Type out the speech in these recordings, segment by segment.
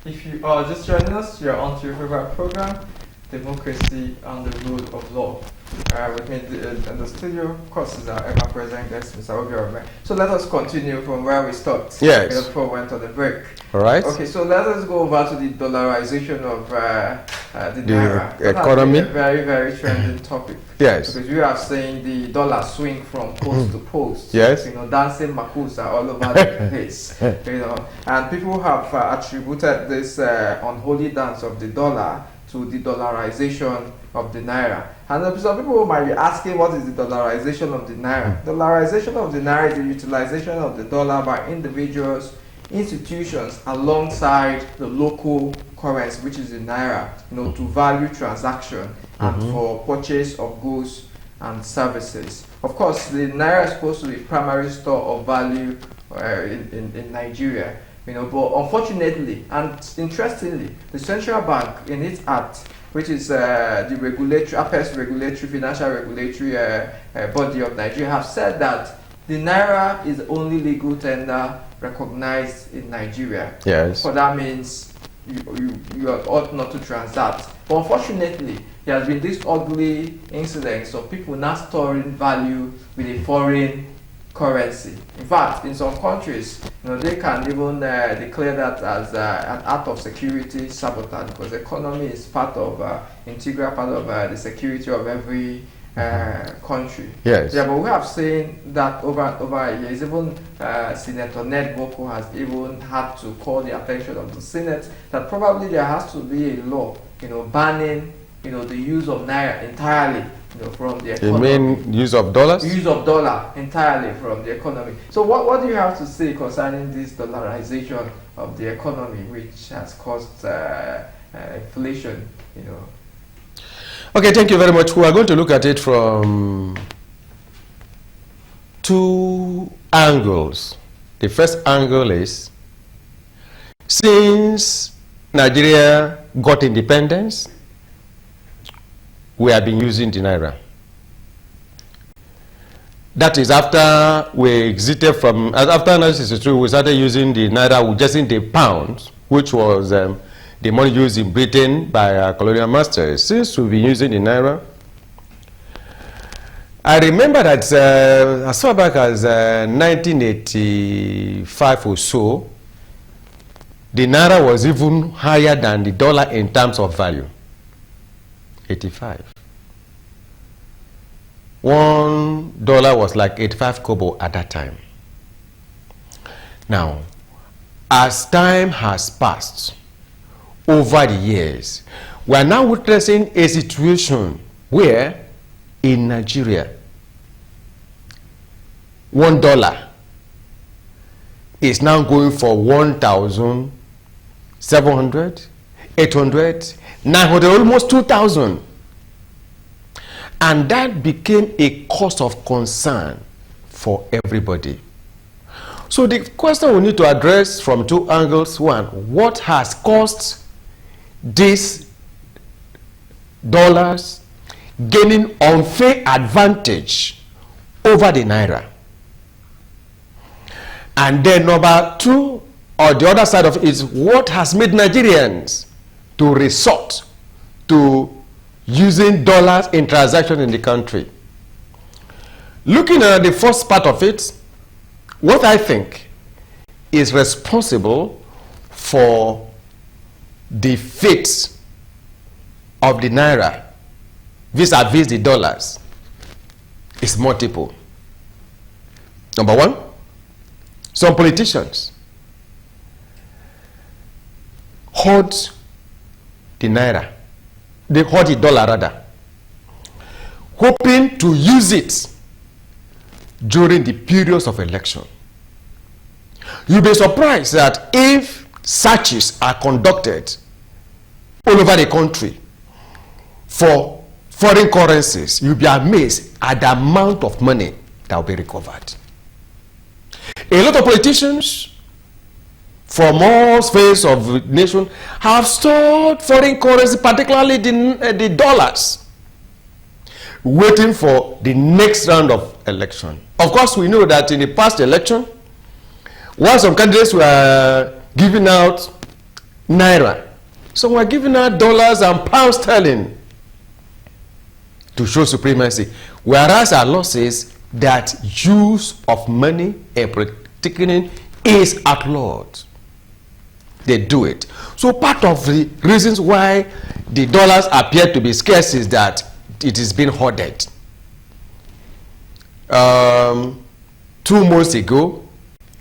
If you are just joining us, you're on to your favorite program, Democracy and the Rule of Law. With me in the studio, of course, is our ever-present guest, Mr. Obiorome. So let us continue from where we stopped. Yes. Before we went on the break. All right. Okay, so let us go over to the dollarization of the Naira. Economy. That has been a very, very trending topic. Yes. Because we are saying the dollar swing from post to post. Yes. You know, dancing makusa all over the place. You know, and people have attributed this unholy dance of the dollar to the dollarization of the Naira. And some people might be asking, what is the dollarization of the Naira? Dollarization of the Naira is the utilization of the dollar by individuals, institutions, alongside the local currency, which is the Naira, you know, to value transaction and for purchase of goods and services. Of course, the Naira is supposed to be primary store of value in Nigeria. You know, but unfortunately and interestingly, the central bank in its act, which is the regulatory, apex regulatory, financial regulatory body of Nigeria, have said that the Naira is the only legal tender recognized in Nigeria. Yes. So that means you ought not to transact. But unfortunately, there has been this ugly incidence of people not storing value with a foreign currency. In fact, in some countries, you know, they can even declare that as an act of security sabotage, because the economy is part of integral part of the security of every country. Yes. Yeah, but we have seen that over years. Even Senator Ned Boko has even had to call the attention of the Senate that probably there has to be a law, you know, banning, you know, the use of Naira entirely, you know, from the economy. You mean use of dollars? Use of dollar entirely from the economy. So what do you have to say concerning this dollarization of the economy, which has caused inflation, you know? Okay, thank you very much. We are going to look at it from two angles. The first angle is, since Nigeria got independence, we have been using the Naira. That is after we exited from, after 1963, we started using the Naira, just in the pounds, which was the money used in Britain by our colonial masters. Since we've been using the Naira, I remember that as far back as 1985 or so, the Naira was even higher than the dollar in terms of value. 85. $1 was like 85 kobo at that time. Now, as time has passed over the years, we are now witnessing a situation where in Nigeria, $1 is now going for 1,700, 800, 900, almost 2,000. And that became a cause of concern for everybody. So the question we need to address from two angles. One, what has caused these dollars gaining unfair advantage over the Naira? And then number two, or the other side of it, is what has made Nigerians to resort to using dollars in transactions in the country. Looking at the first part of it, what I think is responsible for the fate of the Naira vis-a-vis the dollars is multiple. Number one, some politicians hoard the Naira. They hoard the dollar rather, hoping to use it during the periods of election. You'll be surprised that if searches are conducted all over the country for foreign currencies, you'll be amazed at the amount of money that will be recovered. A lot of politicians from all spheres of the nation have stored foreign currency, particularly the dollars, waiting for the next round of election. Of course, we know that in the past election, while some candidates were giving out naira. Some were giving out dollars and pounds sterling to show supremacy. Whereas our law says that use of money and particularly is outlawed. They do it. So part of the reasons why the dollars appear to be scarce is that it is being hoarded. 2 months ago,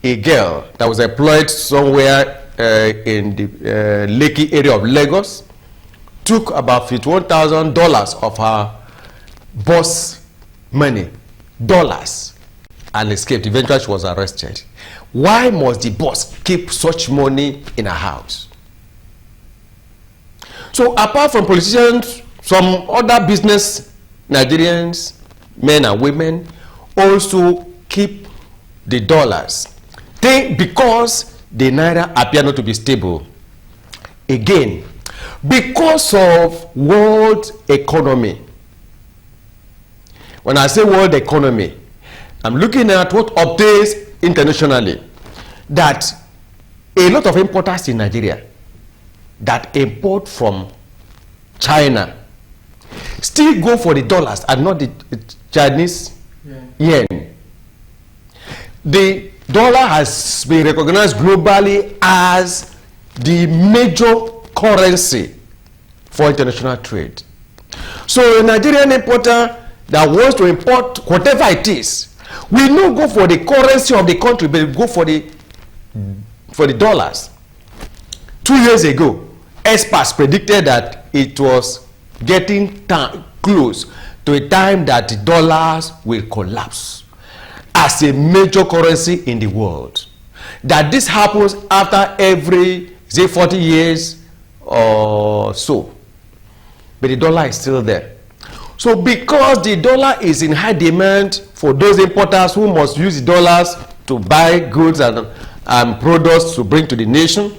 a girl that was employed somewhere in the Lekki area of Lagos took about $51,000 of her boss money, dollars, and escaped. Eventually, she was arrested. Why must the boss keep such money in her house? So apart from politicians, some other business Nigerians, men and women, also keep the dollars. Because the naira appear not to be stable. Again, because of world economy. When I say world economy, I'm looking at what obtains internationally, that a lot of importers in Nigeria that import from China still go for the dollars and not the Chinese yen. The dollar has been recognized globally as the major currency for international trade. So a Nigerian importer that wants to import whatever it is will not go for the currency of the country, but go for the dollars. 2 years ago, experts predicted that it was getting close to a time that the dollars will collapse as a major currency in the world. That this happens after every, say, 40 years or so. But the dollar is still there. So because the dollar is in high demand for those importers who must use the dollars to buy goods and products to bring to the nation,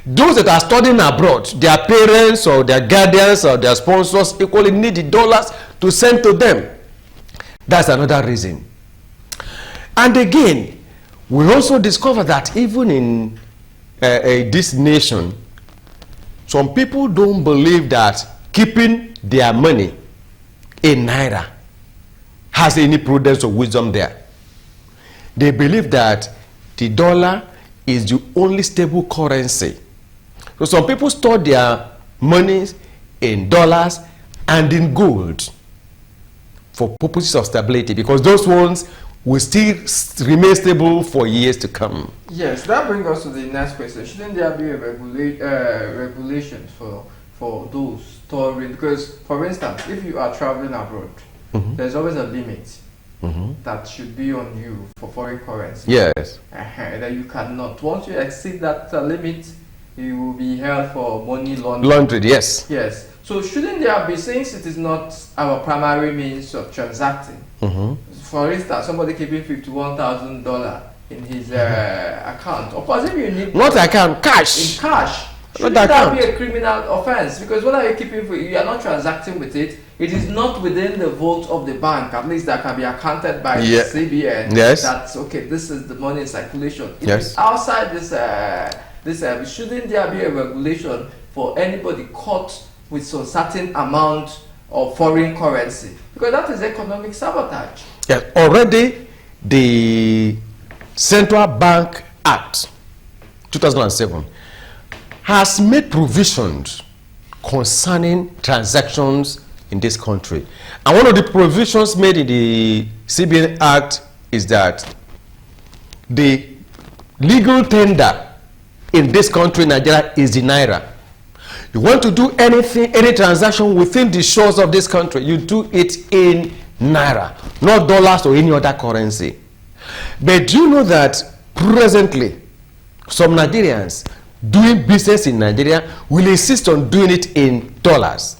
those that are studying abroad, their parents or their guardians or their sponsors equally need the dollars to send to them. That's another reason. And again, we also discover that even in this nation, some people don't believe that keeping their money in naira has any prudence or wisdom there. They believe that the dollar is the only stable currency. So some people store their monies in dollars and in gold for purposes of stability, because those ones will still remain stable for years to come. Yes, that brings us to the next question. Shouldn't there be a regulation for those storing? Because, for instance, if you are traveling abroad, there's always a limit that should be on you for foreign currency. Yes. That you cannot. Once you exceed that limit, you will be held for money laundering. Laundering, yes. Yes. So shouldn't there be, since it is not our primary means of transacting, for instance, somebody keeping $51,000 in his account, or possibly you need not account, cash. In cash. Shouldn't that be a criminal offense? Because what are you keeping for? You are not transacting with it. It is not within the vault of the bank. At least that can be accounted by the CBN. Yes. That's okay. This is the money in circulation. If yes. It's outside this, shouldn't there be a regulation for anybody caught with a certain amount of foreign currency? Because that is economic sabotage. Yes. Already, the Central Bank Act 2007 has made provisions concerning transactions in this country. And one of the provisions made in the CBN Act is that the legal tender in this country, Nigeria, is the naira. You want to do anything, any transaction within the shores of this country, you do it in naira, not dollars or any other currency. But do you know that presently, some Nigerians doing business in Nigeria will insist on doing it in dollars?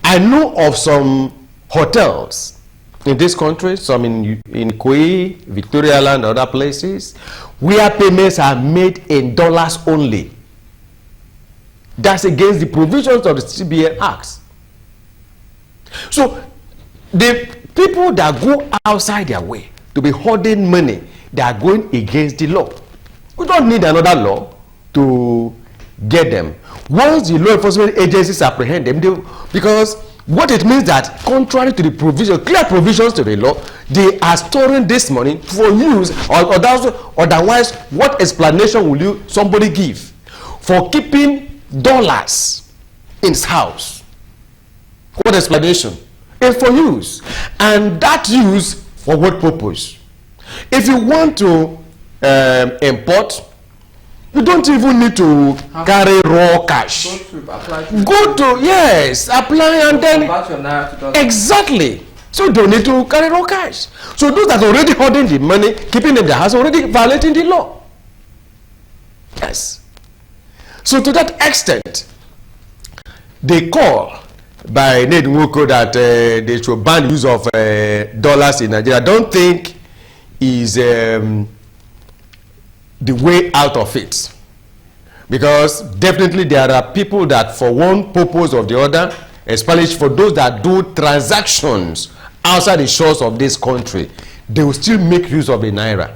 I know of some hotels in this country, some in Ikoyi, Victoria Land, other places, where payments are made in dollars only. That's against the provisions of the CBN Act. So the people that go outside their way to be hoarding money, they are going against the law. We don't need another law to get them. Once the law enforcement agencies apprehend them, because what it means that contrary to the provision, clear provisions to the law, they are storing this money for use, or otherwise, what explanation will somebody give for keeping dollars in his house? What explanation? It's for use. And that use, for what purpose? If you want to import, you don't even need to carry raw cash. Go to, yes, apply and then. Exactly. So you don't need to carry raw cash. So those that are already holding the money, keeping it in the house, already violating the law. Yes. So to that extent, they call by Ned Nwoko that they should ban the use of dollars in Nigeria. I don't think is the way out of it, because definitely there are people that for one purpose or the other, especially for those that do transactions outside the shores of this country, they will still make use of the naira.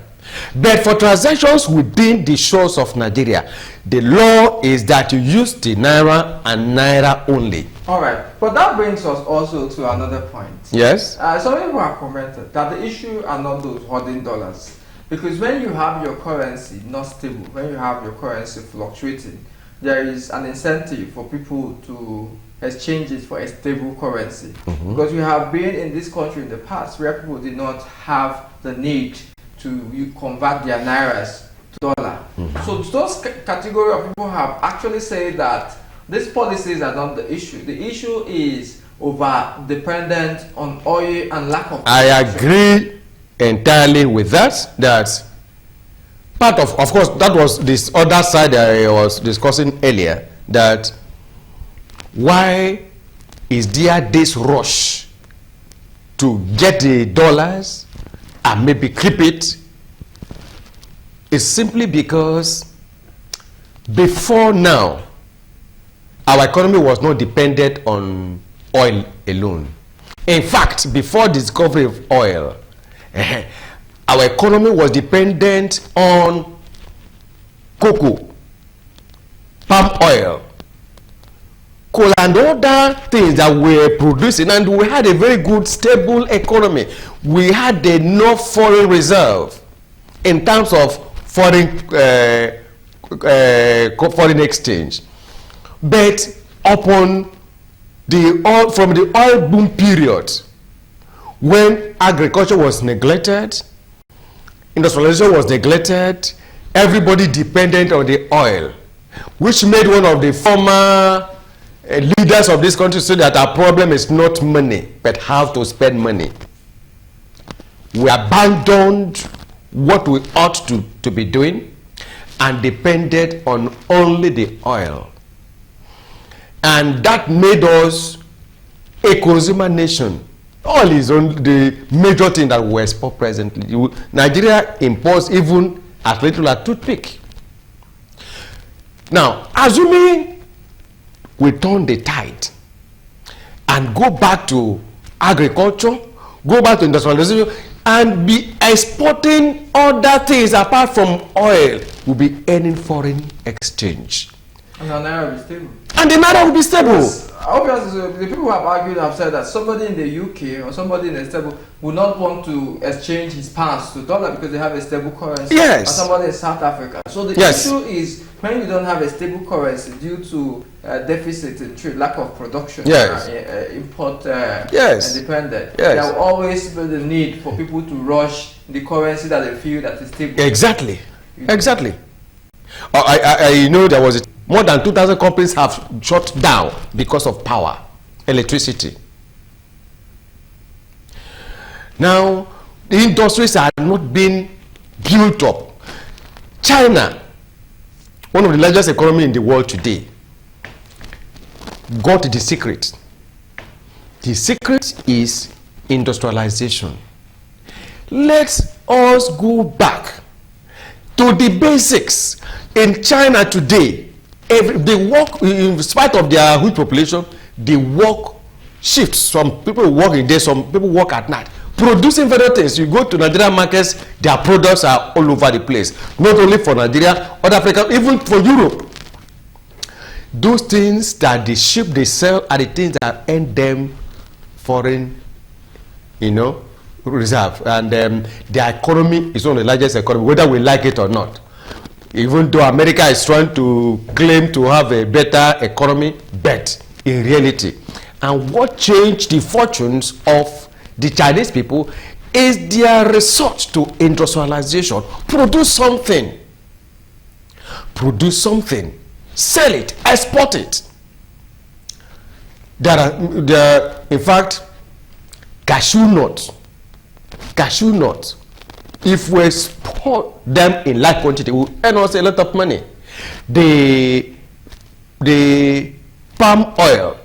But for transactions within the shores of Nigeria, the law is that you use the naira and naira only. All right, but that brings us also to another point. Yes. Some people have commented that the issue are not those holding dollars, because when you have your currency not stable, when you have your currency fluctuating, there is an incentive for people to exchange it for a stable currency. Because we have been in this country in the past where people did not have the need to convert their nairas to dollar. So those category of people have actually said that these policies are not the issue. The issue is over dependent on oil and lack of production. I agree entirely with that. That part of course, that was this other side I was discussing earlier, that why is there this rush to get the dollars and maybe keep it? It's simply because before now, our economy was not dependent on oil alone. In fact, before discovery of oil, our economy was dependent on cocoa, palm oil, coal, and other things that were producing, and we had a very good, stable economy. We had enough foreign reserve in terms of foreign exchange. But upon from the oil boom period, when agriculture was neglected, industrialization was neglected, everybody dependent on the oil, which made one of the former leaders of this country say that our problem is not money, but how to spend money. We abandoned what we ought to be doing and depended on only the oil. And that made us a consumer nation. Oil is only the major thing that we export presently. Nigeria imports even as little as toothpick. Now, assuming we turn the tide and go back to agriculture, go back to industrialization, and be exporting other things apart from oil, we'll be earning foreign exchange. And the naira will be stable. And the naira will be stable. Yes, obviously, the people who have argued have said that somebody in the UK or somebody in a stable would not want to exchange his pounds to dollar because they have a stable currency. Yes. Or somebody in South Africa. So the issue is when you don't have a stable currency due to deficit in trade, lack of production, import dependent, there will always be the need for people to rush the currency that they feel that is stable. Exactly. Exactly. I know there was more than 2,000 companies have shut down because of power, electricity. Now, the industries are not being built up. China, one of the largest economies in the world today, got the secret. The secret is industrialization. Let us go back to the basics. In China today, they work, in spite of their huge population, they work shifts. Some people work in day, some people work at night, producing various things. You go to Nigerian markets, their products are all over the place. Not only for Nigeria, other Africa, even for Europe. those things that they ship, they sell, are the things that earn them foreign, reserve. And their economy is one of the largest economy, whether we like it or not. Even though America is trying to claim to have a better economy, but in reality. And what changed the fortunes of the Chinese people is their resort to industrialization. Produce something. Produce something. Sell it. Export it. There are in fact, cashew nuts. Cashew nuts. If we export them in large quantity, we will earn us a lot of money. The palm oil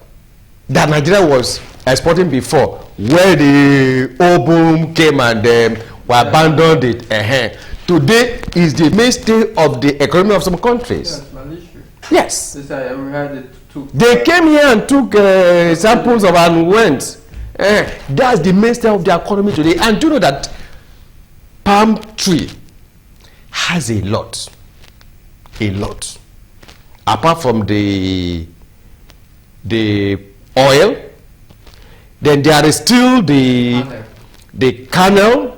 that Nigeria was exporting before, where the oil boom came and we abandoned it. Today is the mainstay of the economy of some countries. Yes, Malaysia. Yes. We had it too. They came here and took samples of and went. That's the mainstay of the economy today. And do you know that palm tree has a lot. Apart from the oil, then there is still the kernel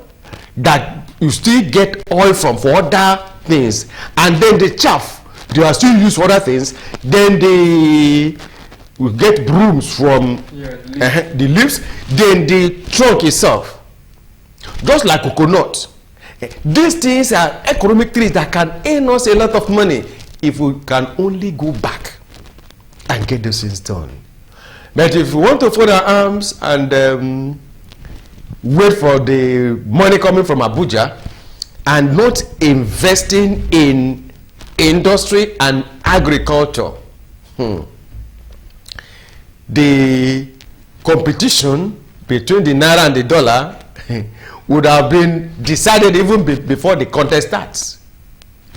that you still get oil from for other things, and then the chaff they are still used for other things. Then they will get brooms from the leaves, then the trunk itself, just like coconut. These things are economic trees that can earn us a lot of money if we can only go back and get those things done. But if we want to fold our arms and wait for the money coming from Abuja and not investing in industry and agriculture, the competition between the naira and the dollar would have been decided even before the contest starts.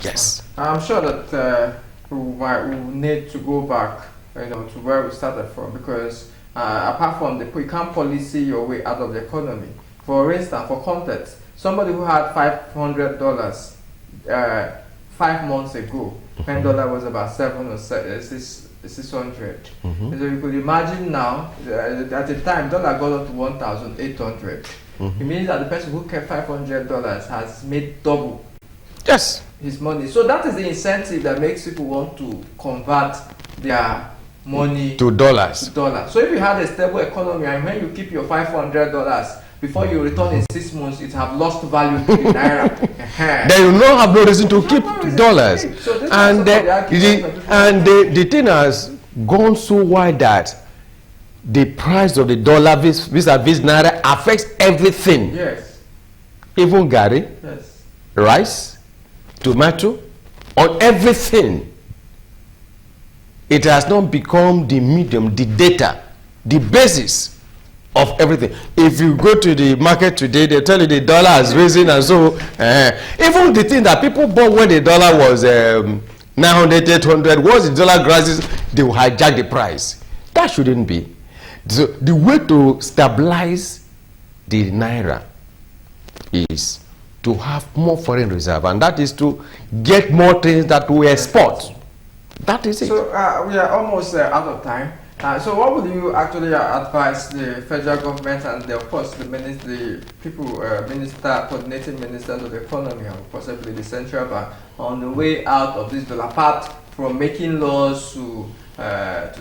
Yes. I'm sure that we need to go back, to where we started from, because apart from you can't policy your way out of the economy. For instance, for context, somebody who had $500 5 months ago, $10 was about 700 or 600. So you could imagine now, at the time, dollar got up to 1,800. It means that the person who kept $500 has made double. Yes. His money. So that is the incentive that makes people want to convert their money to dollars. So if you had a stable economy and when you keep your $500 before you return in 6 months, it have lost value to the naira. Then you don't have no reason to keep dollars. So and the thing has gone so wide that the price of the dollar vis-a-vis naira affects everything. Yes. Even Gary, yes, rice, tomato, on everything. It has not become the medium, the data, the basis of everything. If you go to the market today, they tell you the dollar has risen, and so even the thing that people bought when the dollar was 900, 800, once the dollar rises, they will hijack the price. That shouldn't be. So the way to stabilize the naira is to have more foreign reserve, and that is to get more things that we export. That is it. So we are almost out of time. So what would you actually advise the federal government and of course the coordinating ministers of the economy and possibly the central bank on the way out of this dollar, apart from making laws to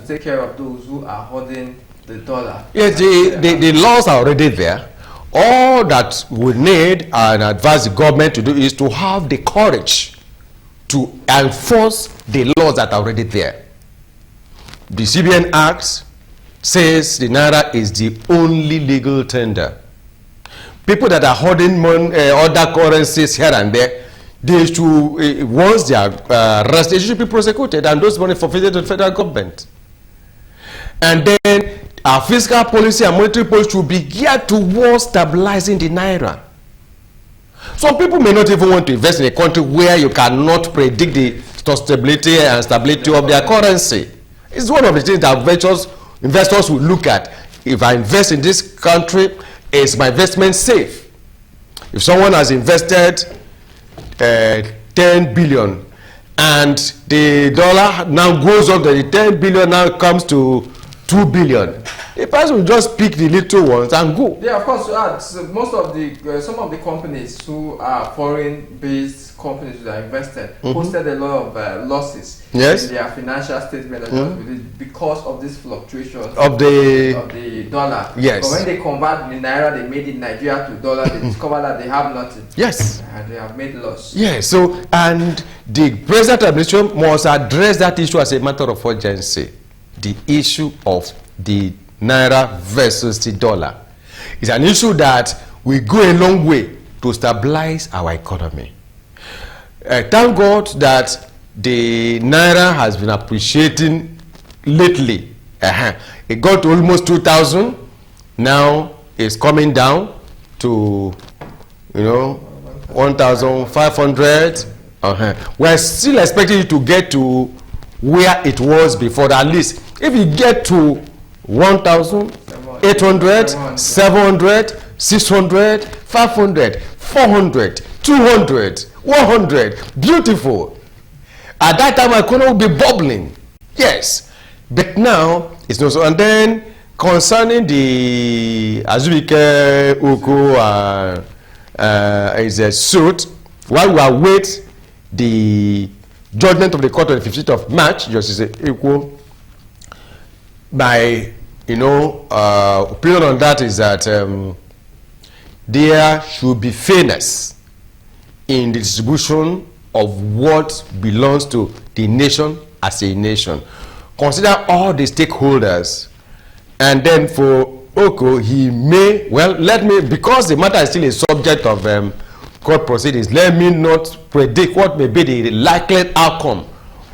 take care of those who are holding the dollar? Yes, the laws are already there. All that we need and advise the government to do is to have the courage to enforce the laws that are already there. The CBN Act says the naira is the only legal tender. People that are holding other currencies here and there, they should, once they are arrested, they should be prosecuted, and those money forfeited to the federal government. And then our fiscal policy and monetary policy should be geared towards stabilizing the naira. Some people may not even want to invest in a country where you cannot predict the stability and stability of their currency. It's one of the things that investors will look at. If I invest in this country, is my investment safe? If someone has invested 10 billion and the dollar now goes up to the 10 billion, now comes to 2 billion. The person will just pick the little ones and go. Yeah, of course. So most of the some of the companies who are foreign-based companies that are invested posted a lot of losses Yes. in their financial statement because of this fluctuation Of the dollar. Yes. But when they convert the naira they made in Nigeria to dollar, they discover that they have nothing. Yes. And they have made loss. Yes. So, and the present administration must address that issue as a matter of urgency. The issue of the naira versus the dollar is an issue that will go a long way to stabilize our economy. Thank God that the naira has been appreciating lately. It got to almost 2,000. Now it's coming down to 1,500. We're still expecting it to get to where it was before. At least if you get to 1,800, 700, 600, 500, 400, 200, 100, beautiful. At that time, my economy will be bubbling. Yes, but now it's not so. And then concerning the Azubike Uko is a suit, while we await the judgment of the court on the 15th of March, Justice Uko, my opinion on that is that there should be fairness in the distribution of what belongs to the nation as a nation. Consider all the stakeholders, and then for Oko, he may, because the matter is still a subject of court proceedings, let me not predict what may be the likely outcome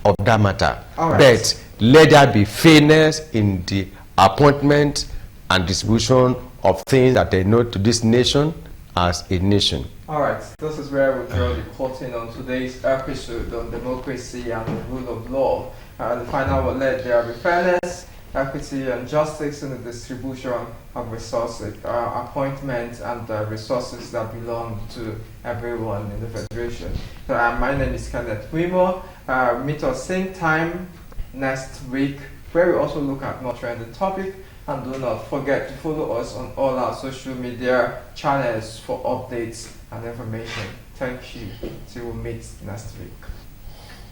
of that matter. Right. But let there be fairness in the appointment and distribution of things that they know to this nation as a nation. All right, this is where we draw the curtain on today's episode on democracy and the rule of law. The final will let there be fairness, equity, and justice in the distribution of resources, appointments, and resources that belong to everyone in the Federation. So, my name is Kenneth Wimo. Meet us same time next week, where we also look at more trending topic. And do not forget to follow us on all our social media channels for updates and information. Thank you. Till we meet next week.